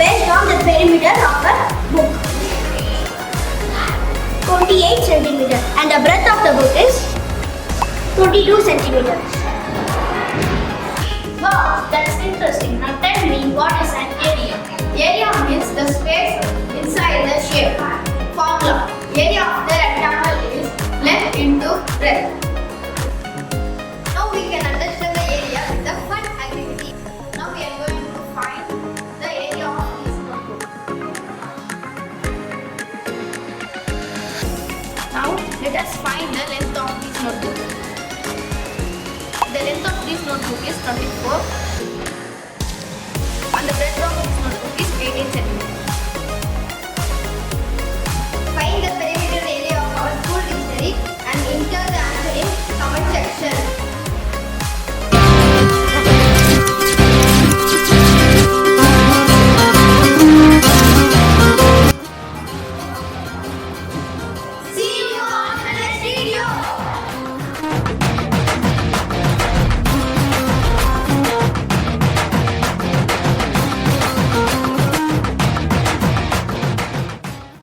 based on the perimeter of a book. 28 centimeters. And the breadth of the book is 22 centimeters. Wow, that's interesting. Now tell me, what is an area? Area means the space inside the shape. Formula. Area of the rectangle is length into breadth. Now we can understand the area with the fun activity. Now we are going to find the area of this notebook. Now let us find the length of this notebook. The length of this notebook is 24